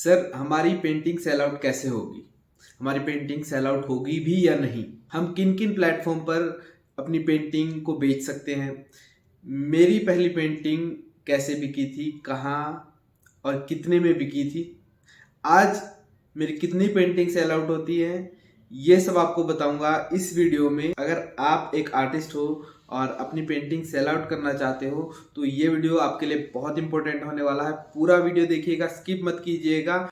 Sir हमारी painting sell out कैसे होगी? हमारी पेंटिंग सेल आउट होगी भी या नहीं? हम किन किन प्लेटफॉर्म पर अपनी पेंटिंग को बेच सकते हैं? मेरी पहली पेंटिंग कैसे बिकी थी, कहाँ और कितने में बिकी थी? आज मेरी कितनी पेंटिंग सेल आउट होती है, ये सब आपको बताऊंगा इस वीडियो में। अगर आप एक आर्टिस्ट हो और अपनी पेंटिंग सेल आउट करना चाहते हो तो ये वीडियो आपके लिए बहुत इंपॉर्टेंट होने वाला है। पूरा वीडियो देखिएगा, स्किप मत कीजिएगा।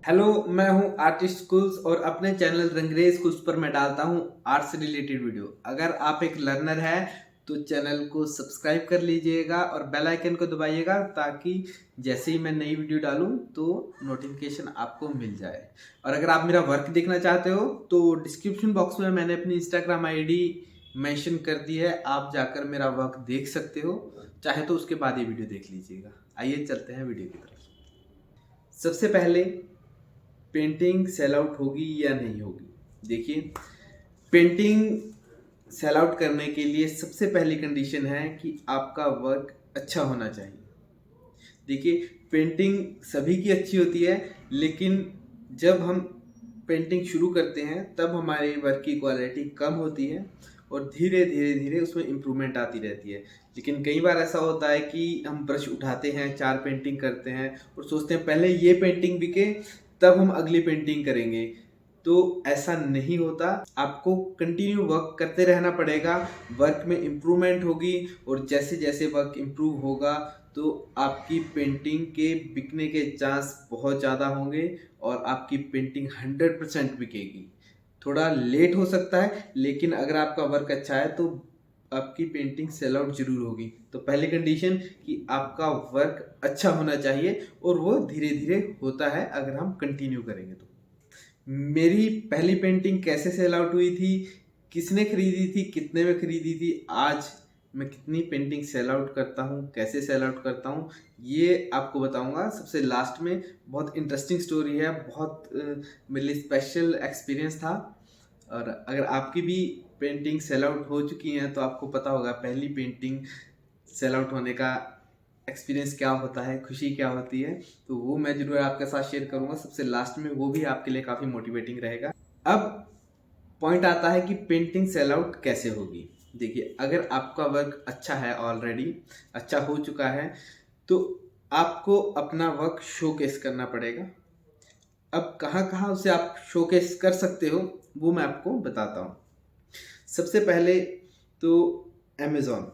हेलो, मैं हूं आर्टिस्ट स्कूल्स और अपने चैनल रंगरेज स्कूल्स पर मैं डालता हूं आर्ट से रिलेटेड वीडियो। अगर आप एक लर्नर है तो चैनल को सब्सक्राइब कर लीजिएगा और बेल आइकन को दबाइएगा ताकि जैसे ही मैं नई वीडियो डालूं तो नोटिफिकेशन आपको मिल जाए। और अगर आप मेरा वर्क देखना चाहते हो तो डिस्क्रिप्शन बॉक्स में मैंने अपनी इंस्टाग्राम आईडी मेंशन कर दी है, आप जाकर मेरा वर्क देख सकते हो। चाहे तो उसके बाद ये वीडियो देख लीजिएगा। आइए चलते हैं वीडियो की तरफ। सबसे पहले पेंटिंग सेल आउट होगी या नहीं होगी? देखिए, पेंटिंग सेल आउट करने के लिए सबसे पहली कंडीशन है कि आपका वर्क अच्छा होना चाहिए। देखिए, पेंटिंग सभी की अच्छी होती है, लेकिन जब हम पेंटिंग शुरू करते हैं तब हमारे वर्क की क्वालिटी कम होती है और धीरे धीरे धीरे उसमें इम्प्रूवमेंट आती रहती है। लेकिन कई बार ऐसा होता है कि हम ब्रश उठाते हैं, 4 पेंटिंग करते हैं और सोचते हैं पहले ये पेंटिंग बिके तब हम अगली पेंटिंग करेंगे। तो ऐसा नहीं होता, आपको कंटिन्यू वर्क करते रहना पड़ेगा। वर्क में इम्प्रूवमेंट होगी और जैसे जैसे वर्क इम्प्रूव होगा तो आपकी पेंटिंग के बिकने के चांस बहुत ज़्यादा होंगे और आपकी पेंटिंग 100% बिकेगी। थोड़ा लेट हो सकता है, लेकिन अगर आपका वर्क अच्छा है तो आपकी पेंटिंग सेल आउट जरूर होगी। तो पहली कंडीशन कि आपका वर्क अच्छा होना चाहिए और वो धीरे धीरे होता है अगर हम कंटिन्यू करेंगे तो। मेरी पहली पेंटिंग कैसे सेल आउट हुई थी, किसने खरीदी थी, कितने में खरीदी थी, आज मैं कितनी पेंटिंग सेल आउट करता हूँ, कैसे सेल आउट करता हूँ, ये आपको बताऊंगा सबसे लास्ट में। बहुत इंटरेस्टिंग स्टोरी है, बहुत मेरे लिए स्पेशल एक्सपीरियंस था। और अगर आपकी भी पेंटिंग सेल आउट हो चुकी हैं तो आपको पता होगा पहली पेंटिंग सेल आउट होने का एक्सपीरियंस क्या होता है, खुशी क्या होती है। तो वो मैं जरूर आपके साथ शेयर करूंगा सबसे लास्ट में, वो भी आपके लिए काफ़ी मोटिवेटिंग रहेगा। अब पॉइंट आता है कि पेंटिंग सेल आउट कैसे होगी। देखिए, अगर आपका वर्क अच्छा है, ऑलरेडी अच्छा हो चुका है, तो आपको अपना वर्क शोकेस करना पड़ेगा। अब कहाँ कहाँ उसे आप शोकेस कर सकते हो वो मैं आपको बताता हूँ। सबसे पहले तो अमेज़ॉन,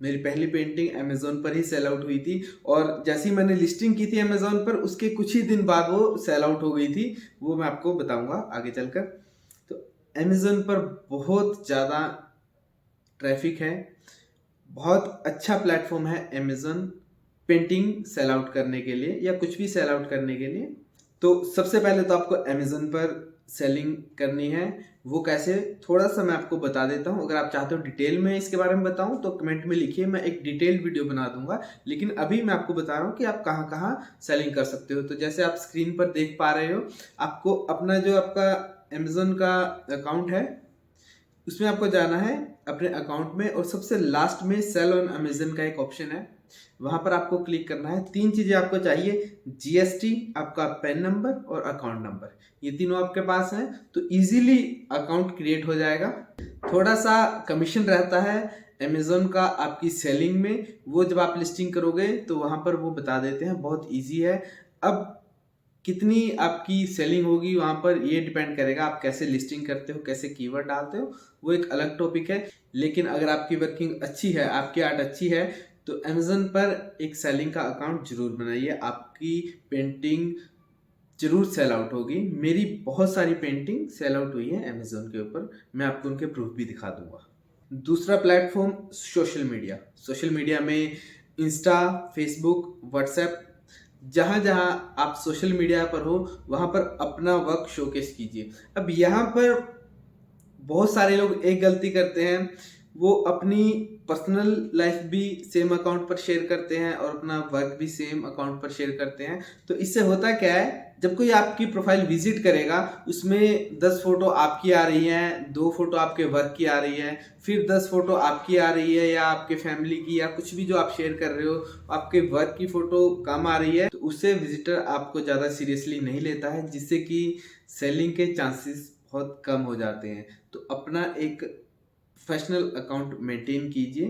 मेरी पहली पेंटिंग अमेज़ॉन पर ही सेल आउट हुई थी और जैसे ही मैंने लिस्टिंग की थी अमेज़ॉन पर, उसके कुछ ही दिन बाद वो सेल आउट हो गई थी। वो मैं आपको बताऊंगा आगे चलकर। तो अमेज़ॉन पर बहुत ज़्यादा ट्रैफिक है, बहुत अच्छा प्लेटफॉर्म है अमेज़ॉन पेंटिंग सेल आउट करने के लिए या कुछ भी सेल आउट करने के लिए। तो सबसे पहले तो आपको अमेज़ॉन पर सेलिंग करनी है। वो कैसे, थोड़ा सा मैं आपको बता देता हूँ। अगर आप चाहते हो डिटेल में इसके बारे में बताऊँ तो कमेंट में लिखिए, मैं एक डिटेल वीडियो बना दूंगा। लेकिन अभी मैं आपको बता रहा हूँ कि आप कहाँ कहाँ सेलिंग कर सकते हो। तो जैसे आप स्क्रीन पर देख पा रहे हो, आपको अपना जो आपका अमेज़ॉन का अकाउंट है उसमें आपको जाना है अपने अकाउंट में और सबसे लास्ट में सेल ऑन अमेज़न का एक ऑप्शन है, वहां पर आपको क्लिक करना है। 3 चीजें आपको चाहिए, जीएसटी, आपका पैन नंबर और अकाउंट नंबर। ये तीनों आपके पास हैं तो इजीली अकाउंट क्रिएट हो जाएगा। थोड़ा सा कमीशन रहता है अमेज़न का आपकी सेलिंग में, वो जब आप लिस्टिंग करोगे तो वहां पर वो बता देते हैं, बहुत ईजी है। अब कितनी आपकी सेलिंग होगी वहां पर ये डिपेंड करेगा आप कैसे लिस्टिंग करते हो, कैसे कीवर्ड डालते हो, वो एक अलग टॉपिक है। लेकिन अगर आपकी वर्किंग अच्छी है, आपकी आर्ट अच्छी है, तो अमेज़न पर एक सेलिंग का अकाउंट जरूर बनाइए, आपकी पेंटिंग जरूर सेल आउट होगी। मेरी बहुत सारी पेंटिंग सेल आउट हुई है अमेज़न के ऊपर, मैं आपको उनके प्रूफ भी दिखा दूंगा। दूसरा platform social media. Social media में इंस्टा, फेसबुक, व्हाट्सएप, जहाँ जहाँ आप सोशल मीडिया पर हो वहाँ पर अपना वर्क शोकेस कीजिए। अब यहाँ पर बहुत सारे लोग एक गलती करते हैं, वो अपनी पर्सनल लाइफ भी सेम अकाउंट पर शेयर करते हैं और अपना वर्क भी सेम अकाउंट पर शेयर करते हैं। तो इससे होता क्या है, जब कोई आपकी प्रोफाइल विजिट करेगा उसमें 10 फोटो आपकी आ रही हैं, 2 फोटो आपके वर्क की आ रही है, फिर 10 फोटो आपकी आ रही है या आपके फैमिली की या कुछ भी जो आप शेयर कर रहे हो, आपके वर्क की फोटो कम आ रही है, तो उससे विजिटर आपको ज़्यादा सीरियसली नहीं लेता है, जिससे कि सेलिंग के चांसेस बहुत कम हो जाते हैं। तो अपना एक प्रोफेशनल अकाउंट मेंटेन कीजिए,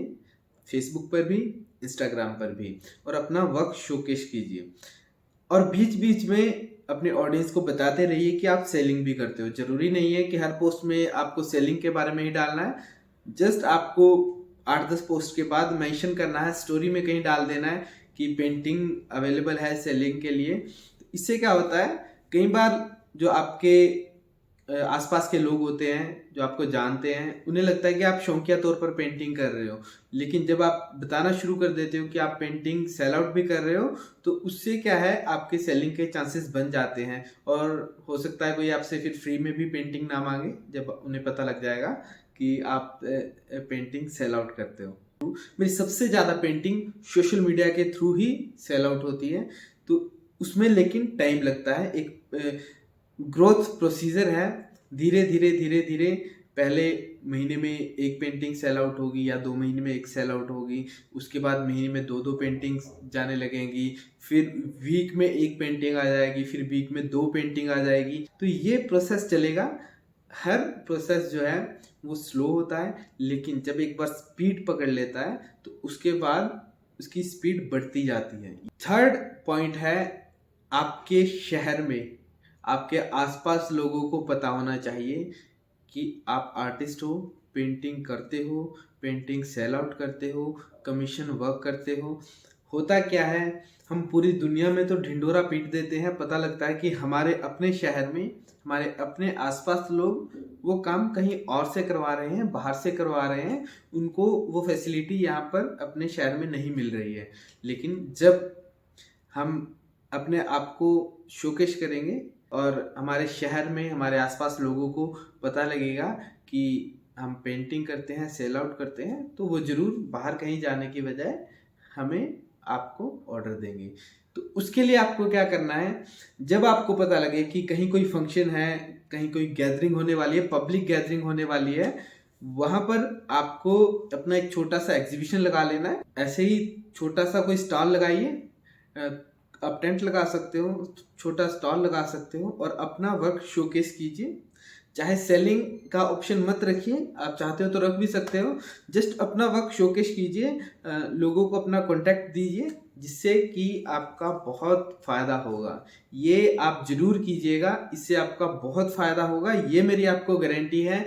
फेसबुक पर भी, इंस्टाग्राम पर भी, और अपना वर्क शोकेस कीजिए। और बीच बीच में अपने ऑडियंस को बताते रहिए कि आप सेलिंग भी करते हो। जरूरी नहीं है कि हर पोस्ट में आपको सेलिंग के बारे में ही डालना है, जस्ट आपको 8-10 पोस्ट के बाद मेंशन करना है, स्टोरी में कहीं डाल देना है कि पेंटिंग अवेलेबल है सेलिंग के लिए। तो इससे क्या होता है, कई बार जो आपके आसपास के लोग होते हैं जो आपको जानते हैं, उन्हें लगता है कि आप शौकिया तौर पर पेंटिंग कर रहे हो, लेकिन जब आप बताना शुरू कर देते हो कि आप पेंटिंग सेल आउट भी कर रहे हो, तो उससे क्या है, आपके सेलिंग के चांसेस बन जाते हैं। और हो सकता है कोई आपसे फिर फ्री में भी पेंटिंग ना मांगे, जब उन्हें पता लग जाएगा कि आप पेंटिंग सेल आउट करते हो। मेरी सबसे ज़्यादा पेंटिंग सोशल मीडिया के थ्रू ही सेल आउट होती है, तो उसमें लेकिन टाइम लगता है, एक ग्रोथ प्रोसीजर है। धीरे धीरे धीरे धीरे पहले महीने में एक पेंटिंग सेल आउट होगी या 2 महीने में एक सेल आउट होगी, उसके बाद महीने में 2-2 पेंटिंग्स जाने लगेंगी, फिर वीक में एक पेंटिंग आ जाएगी, फिर वीक में 2 पेंटिंग आ जाएगी। तो ये प्रोसेस चलेगा। हर प्रोसेस जो है वो स्लो होता है, लेकिन जब एक बार स्पीड पकड़ लेता है तो उसके बाद उसकी स्पीड बढ़ती जाती है। थर्ड पॉइंट है, आपके शहर में आपके आसपास लोगों को पता होना चाहिए कि आप आर्टिस्ट हो, पेंटिंग करते हो, पेंटिंग सेल आउट करते हो, कमीशन वर्क करते हो। होता क्या है, हम पूरी दुनिया में तो ढिंढोरा पीट देते हैं, पता लगता है कि हमारे अपने शहर में, हमारे अपने आसपास लोग वो काम कहीं और से करवा रहे हैं, बाहर से करवा रहे हैं, उनको वो फैसिलिटी यहाँ पर अपने शहर में नहीं मिल रही है। लेकिन जब हम अपने आप को शोकेश करेंगे और हमारे शहर में, हमारे आसपास लोगों को पता लगेगा कि हम पेंटिंग करते हैं, सेल आउट करते हैं, तो वो ज़रूर बाहर कहीं जाने की बजाय हमें आपको ऑर्डर देंगे। तो उसके लिए आपको क्या करना है, जब आपको पता लगे कि कहीं कोई फंक्शन है, कहीं कोई गैदरिंग होने वाली है, पब्लिक गैदरिंग होने वाली है, वहाँ पर आपको अपना एक छोटा सा एग्जीबिशन लगा लेना है। ऐसे ही छोटा सा कोई स्टॉल लगाइए, आप टेंट लगा सकते हो, छोटा स्टॉल लगा सकते हो और अपना वर्क शोकेस कीजिए। चाहे सेलिंग का ऑप्शन मत रखिए, आप चाहते हो तो रख भी सकते हो, जस्ट अपना वर्क शोकेस कीजिए, लोगों को अपना कॉन्टैक्ट दीजिए, जिससे कि आपका बहुत फ़ायदा होगा। ये आप ज़रूर कीजिएगा, इससे आपका बहुत फ़ायदा होगा, ये मेरी आपको गारंटी है।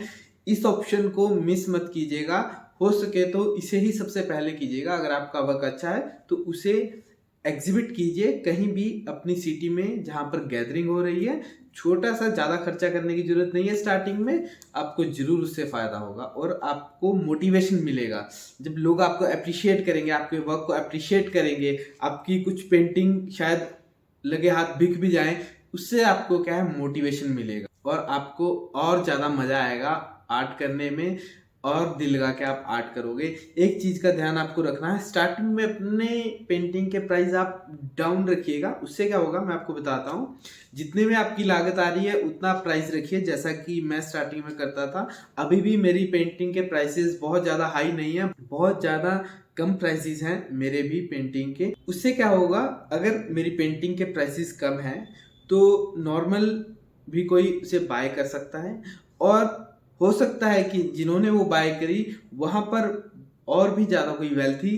इस ऑप्शन को मिस मत कीजिएगा, हो सके तो इसे ही सबसे पहले कीजिएगा। अगर आपका वर्क अच्छा है तो उसे एग्जिबिट कीजिए कहीं भी अपनी सिटी में जहाँ पर गैदरिंग हो रही है। छोटा सा, ज़्यादा खर्चा करने की जरूरत नहीं है स्टार्टिंग में, आपको जरूर उससे फ़ायदा होगा और आपको मोटिवेशन मिलेगा। जब लोग आपको अप्रिशिएट करेंगे, आपके वर्क को अप्रिशिएट करेंगे, आपकी कुछ पेंटिंग शायद लगे हाथ बिक भी जाए, उससे आपको क्या है, मोटिवेशन मिलेगा और आपको और ज़्यादा मज़ा आएगा आर्ट करने में और दिल लगा के आप आर्ट करोगे। एक चीज़ का ध्यान आपको रखना है, स्टार्टिंग में अपने पेंटिंग के प्राइस आप डाउन रखिएगा। उससे क्या होगा मैं आपको बताता हूँ, जितने में आपकी लागत आ रही है उतना प्राइस रखिए, जैसा कि मैं स्टार्टिंग में करता था। अभी भी मेरी पेंटिंग के प्राइसेस बहुत ज़्यादा हाई नहीं है, बहुत ज़्यादा कम प्राइसेस हैं मेरे भी पेंटिंग के। उससे क्या होगा, अगर मेरी पेंटिंग के प्राइसेस कम हैं तो नॉर्मल भी कोई उसे बाय कर सकता है और हो सकता है कि जिन्होंने वो बाय करी वहाँ पर और भी ज़्यादा कोई वेल्थी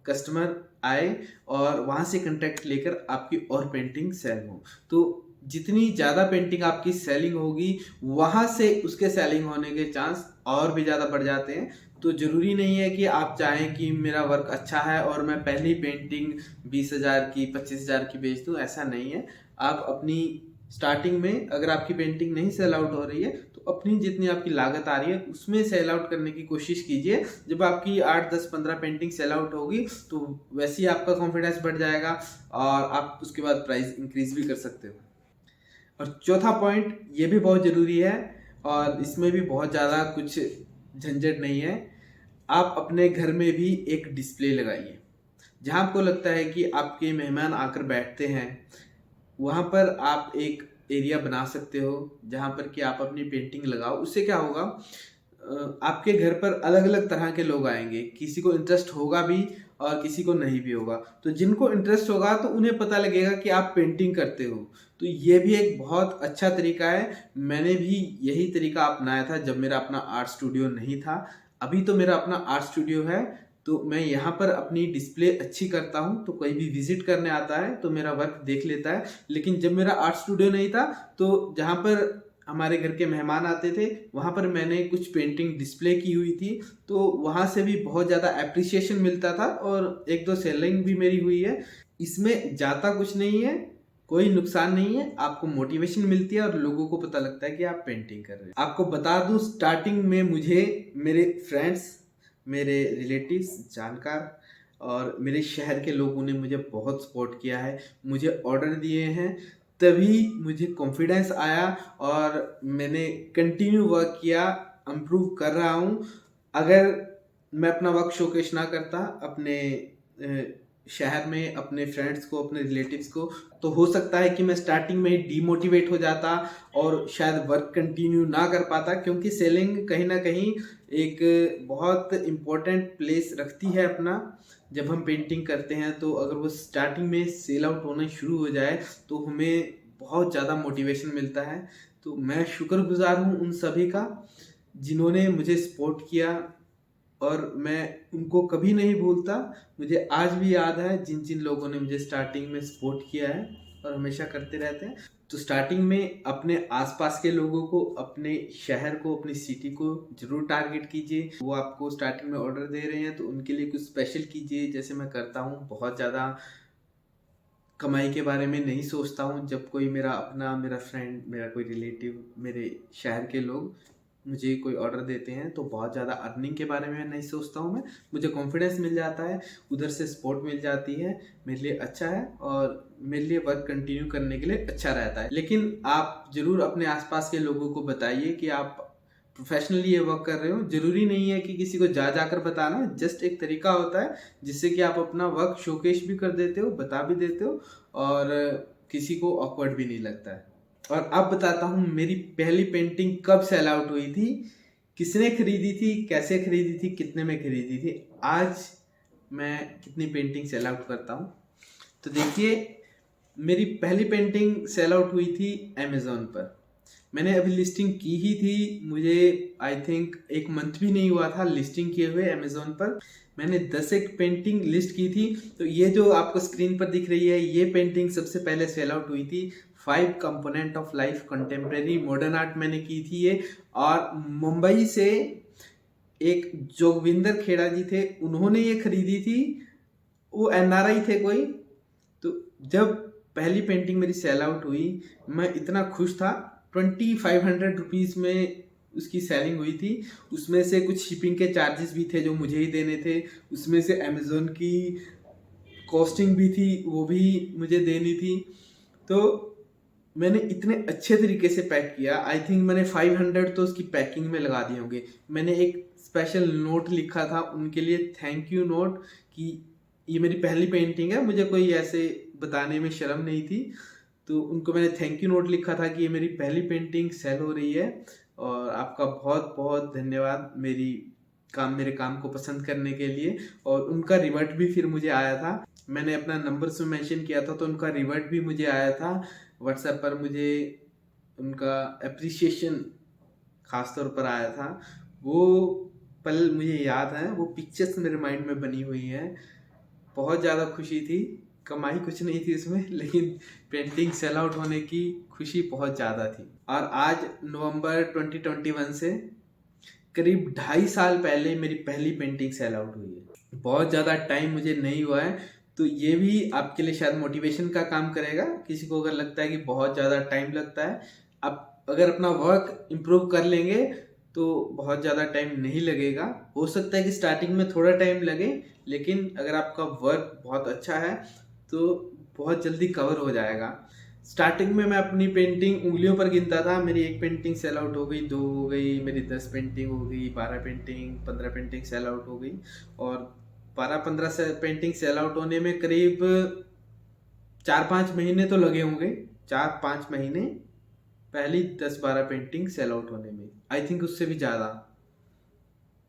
कस्टमर आए और वहाँ से कंटेक्ट लेकर आपकी और पेंटिंग सेल हो। तो जितनी ज़्यादा पेंटिंग आपकी सेलिंग होगी, वहाँ से उसके सेलिंग होने के चांस और भी ज़्यादा बढ़ जाते हैं। तो ज़रूरी नहीं है कि आप चाहें कि मेरा वर्क अच्छा है और मैं पहली पेंटिंग 20,000 की, 25,000 की बेच दूँ, ऐसा नहीं है। आप अपनी स्टार्टिंग में अगर आपकी पेंटिंग नहीं सेल आउट हो रही है तो अपनी जितनी आपकी लागत आ रही है उसमें सेल आउट करने की कोशिश कीजिए। जब आपकी 8, 10, 15 पेंटिंग सेल आउट होगी तो वैसे ही आपका कॉन्फिडेंस बढ़ जाएगा और आप उसके बाद प्राइस इंक्रीज भी कर सकते हो। और चौथा पॉइंट, ये भी बहुत ज़रूरी है और इसमें भी बहुत ज़्यादा कुछ झंझट नहीं है। आप अपने घर में भी एक डिस्प्ले लगाइए। जहाँ आपको लगता है कि आपके मेहमान आकर बैठते हैं, वहाँ पर आप एक एरिया बना सकते हो जहाँ पर कि आप अपनी पेंटिंग लगाओ। उससे क्या होगा, आपके घर पर अलग अलग तरह के लोग आएंगे, किसी को इंटरेस्ट होगा भी और किसी को नहीं भी होगा। तो जिनको इंटरेस्ट होगा तो उन्हें पता लगेगा कि आप पेंटिंग करते हो। तो ये भी एक बहुत अच्छा तरीका है। मैंने भी यही तरीका अपनाया था जब मेरा अपना आर्ट स्टूडियो नहीं था। अभी तो मेरा अपना आर्ट स्टूडियो है, तो मैं यहाँ पर अपनी डिस्प्ले अच्छी करता हूँ, तो कोई भी विजिट करने आता है तो मेरा वर्क देख लेता है। लेकिन जब मेरा आर्ट स्टूडियो नहीं था, तो जहाँ पर हमारे घर के मेहमान आते थे वहाँ पर मैंने कुछ पेंटिंग डिस्प्ले की हुई थी, तो वहाँ से भी बहुत ज़्यादा एप्रिसिएशन मिलता था और एक दो सेलिंग भी मेरी हुई है। इसमें जाता कुछ नहीं है, कोई नुकसान नहीं है, आपको मोटिवेशन मिलती है और लोगों को पता लगता है कि आप पेंटिंग कर रहे हैं। आपको बता दूं, स्टार्टिंग में मुझे मेरे फ्रेंड्स, मेरे रिलेटिव्स, जानकार और मेरे शहर के लोगों ने मुझे बहुत सपोर्ट किया है, मुझे ऑर्डर दिए हैं। तभी मुझे कॉन्फिडेंस आया और मैंने कंटिन्यू वर्क किया, इम्प्रूव कर रहा हूँ। अगर मैं अपना वर्क शोकेश ना करता अपने शहर में, अपने फ्रेंड्स को, अपने रिलेटिव्स को, तो हो सकता है कि मैं स्टार्टिंग में ही डीमोटिवेट हो जाता और शायद वर्क कंटिन्यू ना कर पाता। क्योंकि सेलिंग कहीं ना कहीं एक बहुत इम्पोर्टेंट प्लेस रखती है अपना। जब हम पेंटिंग करते हैं तो अगर वो स्टार्टिंग में सेल आउट होना शुरू हो जाए तो हमें बहुत ज़्यादा मोटिवेशन मिलता है। तो मैं शुक्रगुजार हूँ उन सभी का जिन्होंने मुझे सपोर्ट किया और मैं उनको कभी नहीं भूलता। मुझे आज भी याद है जिन जिन लोगों ने मुझे स्टार्टिंग में सपोर्ट किया है और हमेशा करते रहते हैं। तो स्टार्टिंग में अपने आसपास के लोगों को, अपने शहर को, अपनी सिटी को जरूर टारगेट कीजिए। वो आपको स्टार्टिंग में ऑर्डर दे रहे हैं तो उनके लिए कुछ स्पेशल कीजिए, जैसे मैं करता हूँ। बहुत ज़्यादा कमाई के बारे में नहीं सोचता हूँ। जब कोई मेरा अपना, मेरा फ्रेंड, मेरा कोई रिलेटिव, मेरे शहर के लोग मुझे कोई ऑर्डर देते हैं तो बहुत ज़्यादा अर्निंग के बारे में नहीं सोचता हूँ मैं। मुझे कॉन्फिडेंस मिल जाता है, उधर से सपोर्ट मिल जाती है, मेरे लिए अच्छा है और मेरे लिए वर्क कंटिन्यू करने के लिए अच्छा रहता है। लेकिन आप ज़रूर अपने आसपास के लोगों को बताइए कि आप प्रोफेशनली ये वर्क कर रहे हो। ज़रूरी नहीं है कि किसी को जा जाकर बताना, जस्ट एक तरीका होता है जिससे कि आप अपना वर्क शोकेश भी कर देते हो, बता भी देते हो और किसी को ऑकवर्ड भी नहीं लगता है। और अब बताता हूँ मेरी पहली पेंटिंग कब सेल आउट हुई थी, किसने खरीदी थी, कैसे खरीदी थी, कितने में खरीदी थी। आज मैं कितनी पेंटिंग सेल आउट करता हूँ तो देखिए, मेरी पहली पेंटिंग सेल आउट हुई थी अमेज़ॉन पर। मैंने अभी लिस्टिंग की ही थी, मुझे आई थिंक 1 मंथ भी नहीं हुआ था लिस्टिंग किए हुए अमेज़ॉन पर। मैंने 10 एक पेंटिंग लिस्ट की थी। तो ये जो आपको स्क्रीन पर दिख रही है, ये पेंटिंग सबसे पहले सेल आउट हुई थी। 5 component of life contemporary modern art मैंने की थी ये। और मुंबई से एक जोगविंदर खेड़ा जी थे, उन्होंने ये खरीदी थी। वो एनआरआई थे कोई। तो जब पहली पेंटिंग मेरी सेल आउट हुई, मैं इतना खुश था। 2500 रुपीज़ में उसकी सेलिंग हुई थी। उसमें से कुछ शिपिंग के चार्जेस भी थे जो मुझे ही देने थे, उसमें से अमेज़ॉन की कॉस्टिंग भी थी, वो भी मुझे देनी थी। तो मैंने इतने अच्छे तरीके से पैक किया, आई थिंक मैंने 500 तो उसकी पैकिंग में लगा दिए होंगे। मैंने एक स्पेशल नोट लिखा था उनके लिए, थैंक यू नोट, कि ये मेरी पहली पेंटिंग है, मुझे कोई ऐसे बताने में शर्म नहीं थी। तो उनको मैंने थैंक यू नोट लिखा था कि ये मेरी पहली पेंटिंग सेल हो रही है और आपका बहुत बहुत धन्यवाद मेरे काम को पसंद करने के लिए। और उनका रिवर्ट भी फिर मुझे आया था। मैंने अपना नंबर से मेंशन किया था तो उनका रिवर्ट भी मुझे आया था व्हाट्सएप पर। मुझे उनका अप्रिसिएशन खास तौर पर आया था। वो पल मुझे याद है, वो पिक्चर्स मेरे माइंड में बनी हुई हैं। बहुत ज़्यादा खुशी थी। कमाई कुछ नहीं थी उसमें, लेकिन पेंटिंग सेल आउट होने की खुशी बहुत ज़्यादा थी। और आज नवंबर 2021 से करीब 2.5 साल पहले मेरी पहली पेंटिंग सेल आउट हुई है। बहुत ज़्यादा टाइम मुझे नहीं हुआ है, तो ये भी आपके लिए शायद मोटिवेशन का काम करेगा। किसी को अगर लगता है कि बहुत ज़्यादा टाइम लगता है, आप अगर अपना वर्क इम्प्रूव कर लेंगे तो बहुत ज़्यादा टाइम नहीं लगेगा। हो सकता है कि स्टार्टिंग में थोड़ा टाइम लगे, लेकिन अगर आपका वर्क बहुत अच्छा है तो बहुत जल्दी कवर हो जाएगा। स्टार्टिंग में मैं अपनी पेंटिंग उंगलियों पर गिनता था। मेरी एक पेंटिंग सेल आउट हो गई, 2 हो गई, मेरी 10 पेंटिंग हो गई, 12 पेंटिंग, 15 पेंटिंग सेल आउट हो गई। और 12-15 से पेंटिंग सेल आउट होने में करीब 4-5 महीने तो लगे होंगे। 4-5 महीने पहली 10-12 पेंटिंग सेल आउट होने में। आई थिंक उससे भी ज़्यादा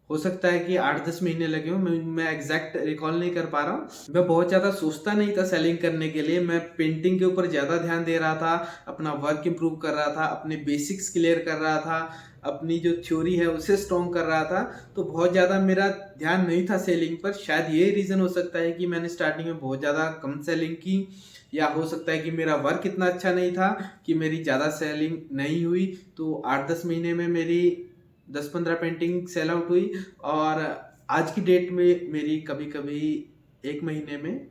हो सकता है कि 8-10 महीने लगे हों। मैं एग्जैक्ट रिकॉल नहीं कर पा रहा हूँ। मैं बहुत ज़्यादा सोचता नहीं था सेलिंग करने के लिए। मैं पेंटिंग के ऊपर ज़्यादा ध्यान दे रहा था, अपना वर्क इम्प्रूव कर रहा था, अपने बेसिक्स क्लियर कर रहा था, अपनी जो थ्योरी है उसे स्ट्रॉन्ग कर रहा था। तो बहुत ज़्यादा मेरा ध्यान नहीं था सेलिंग पर। शायद ये रीज़न हो सकता है कि मैंने स्टार्टिंग में बहुत ज़्यादा कम सेलिंग की, या हो सकता है कि मेरा वर्क इतना अच्छा नहीं था कि मेरी ज़्यादा सेलिंग नहीं हुई। तो 8-10 महीने में मेरी 10-15 पेंटिंग सेल आउट हुई। और आज की डेट में मेरी कभी कभी एक महीने में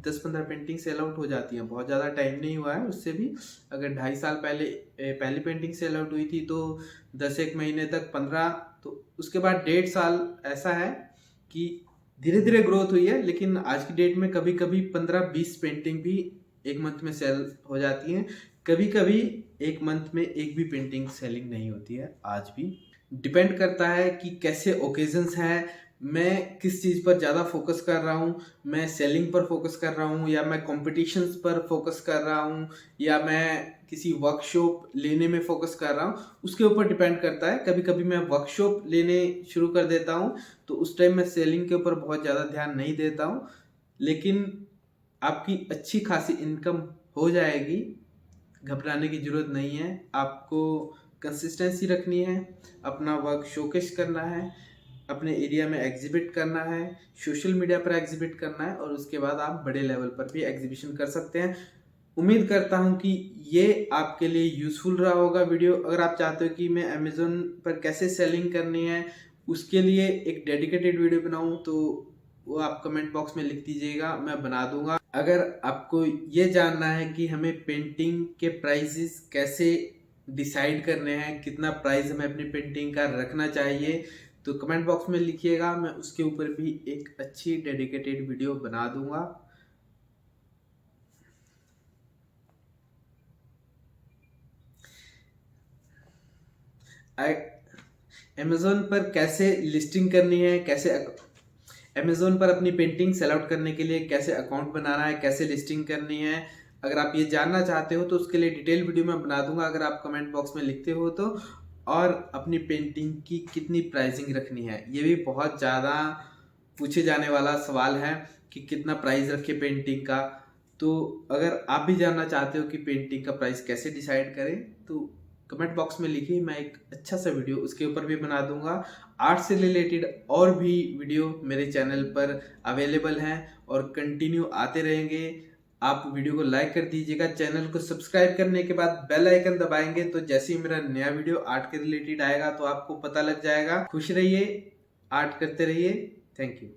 10-15 पेंटिंग सेल आउट हो जाती हैं। बहुत ज़्यादा टाइम नहीं हुआ है उससे भी। अगर 2.5 साल पहले पहली पेंटिंग सेल आउट हुई थी तो 10 एक महीने तक 15, तो उसके बाद 1.5 साल ऐसा है कि धीरे धीरे ग्रोथ हुई है। लेकिन आज की डेट में कभी कभी 15-20 पेंटिंग भी एक मंथ में सेल हो जाती हैं। कभी कभी एक मंथ में एक भी पेंटिंग सेलिंग नहीं होती है। आज भी डिपेंड करता है कि कैसे ओकेजन्स हैं, मैं किस चीज़ पर ज़्यादा फोकस कर रहा हूँ। मैं सेलिंग पर फोकस कर रहा हूँ, या मैं कॉम्पिटिशन्स पर फोकस कर रहा हूँ, या मैं किसी वर्कशॉप लेने में फोकस कर रहा हूँ, उसके ऊपर डिपेंड करता है। कभी कभी मैं वर्कशॉप लेने शुरू कर देता हूँ तो उस टाइम मैं सेलिंग के ऊपर बहुत ज़्यादा ध्यान नहीं देता हूँ। लेकिन आपकी अच्छी खासी इनकम हो जाएगी, घबराने की ज़रूरत नहीं है। आपको कंसिस्टेंसी रखनी है, अपना वर्क शोकेस करना है, अपने एरिया में एग्जिबिट करना है, सोशल मीडिया पर एग्जिबिट करना है, और उसके बाद आप बड़े लेवल पर भी एग्जीबिशन कर सकते हैं। उम्मीद करता हूं कि ये आपके लिए यूज़फुल रहा होगा वीडियो। अगर आप चाहते हो कि मैं अमेज़न पर कैसे सेलिंग करनी है उसके लिए एक डेडिकेटेड वीडियो बनाऊं, तो वो आप कमेंट बॉक्स में लिख दीजिएगा, मैं बना दूंगा। अगर आपको ये जानना है कि हमें पेंटिंग के प्राइसेस कैसे डिसाइड करने हैं, कितना प्राइस हमें अपनी पेंटिंग का रखना चाहिए, तो कमेंट बॉक्स में लिखिएगा, मैं उसके ऊपर भी एक अच्छी डेडिकेटेड वीडियो बना दूंगा। अमेज़न पर कैसे लिस्टिंग करनी है, कैसे अमेज़न पर अपनी पेंटिंग सेल आउट करने के लिए कैसे अकाउंट बनाना है, कैसे लिस्टिंग करनी है, अगर आप ये जानना चाहते हो तो उसके लिए डिटेल वीडियो मैं बना दूंगा, अगर आप कमेंट बॉक्स में लिखते हो तो। और अपनी पेंटिंग की कितनी प्राइसिंग रखनी है, ये भी बहुत ज़्यादा पूछे जाने वाला सवाल है कि कितना प्राइस रखे पेंटिंग का। तो अगर आप भी जानना चाहते हो कि पेंटिंग का प्राइस कैसे डिसाइड करें तो कमेंट बॉक्स में लिखिए, मैं एक अच्छा सा वीडियो उसके ऊपर भी बना दूंगा। आर्ट से रिलेटेड और भी वीडियो मेरे चैनल पर अवेलेबल हैं और कंटिन्यू आते रहेंगे। आप वीडियो को लाइक कर दीजिएगा, चैनल को सब्सक्राइब करने के बाद बेल आइकन दबाएंगे तो जैसे ही मेरा नया वीडियो आर्ट के रिलेटेड आएगा तो आपको पता लग जाएगा। खुश रहिए, आर्ट करते रहिए। Thank you.